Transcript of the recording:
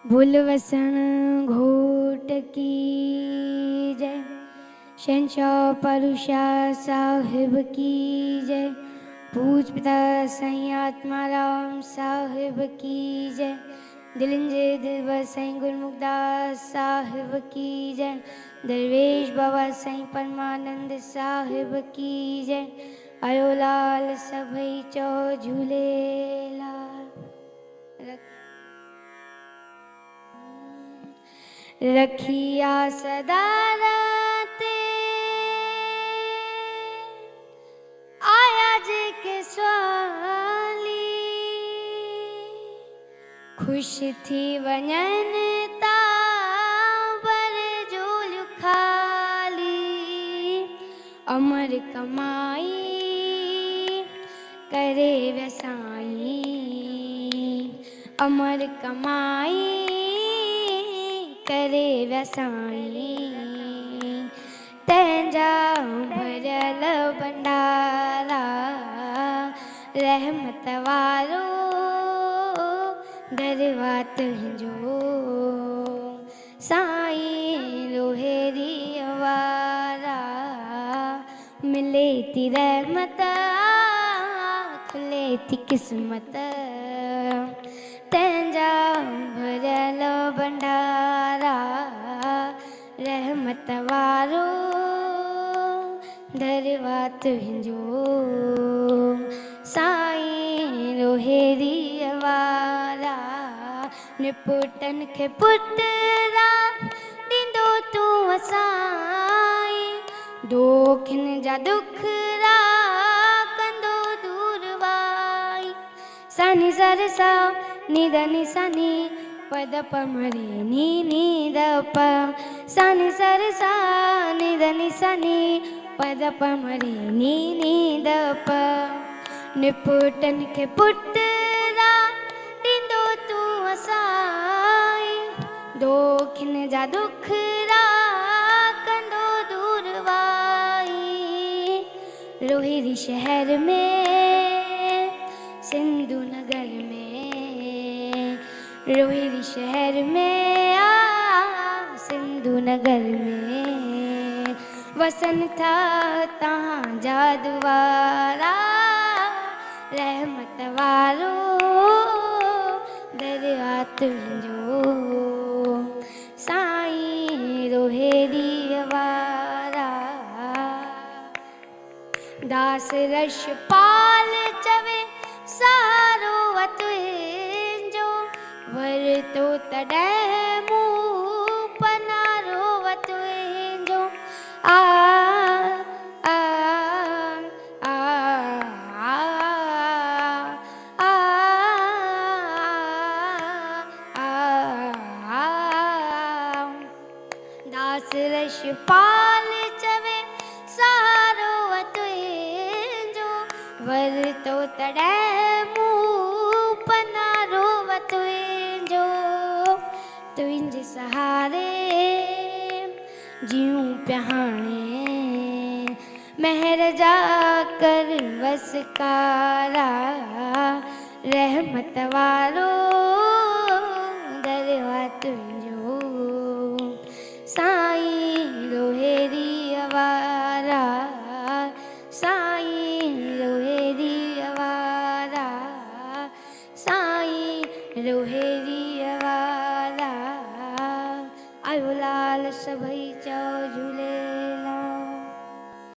भूल वसन घोट की जय। शहंशाह परुषा साहिब की जय। पूज पिता साईं आत्माराम साहिब की जय। दिलंजे दिलबर साईं गुरमुखदास साहिब की जय। दरवेश बाबा साईं परमानंद साहिब की जय। आयो लाल सभई चो झूलेलाल। रखिया सदा राते आया जे के स्वाली। खुश थी वञन ता बर झोल खाली। अमर कमाई करे वसाई। अमर कमाई करे वसाई। तंहिंजा भरियल भंडारा रहमत वारो दरबार तुंहिंजो। साईं रोहेरी वारा मिले थी रहमत खुले थी किस्मत। तंहिंजा भरियल भंडारा रहमत वारो दरबार तुंहिंजो। साईं रोहेरी वारा निपुटन खे पुटरा ॾींदो तूं असाईं। दोखिन जा दुखरा कंदो दूर वाई। सानी सरसा निद निसानी पद पमरे नी नीद प। सानी सरसा निद निसानी पद पमरे नी नीद प। निपुटन खे पुटरा ॾींदो तूं असाईं। दोखिन जा दुखरा कंदो दूर वाई। रोहिरी शहर में सिंधु नगर में। रोहिरी शहर में सिंधु नगर में वसन था तहां जादवारा रहमत वारो दरबार तुंहिंजो। साईं रोहेरी वारा दास रश पाल चवे सारो तुंहिंजो। वर तो तॾहिं मूं पनारो तुंहिंजो। आ आ आ आ आ। दास रश पाल चवे सारो तुंहिंजो। वर तो तॾहिं मूं पनारो तुंहिंजो। तुंहिंजे सहारे जियूं पिया हाणे महर जा कर वसकारा। रहमत वारो दरबार तुंहिंजो। साईं रोहेरी वारा साईं रोहेरी वारा साईं रोहेरी वारा। आयो लाल सभई चो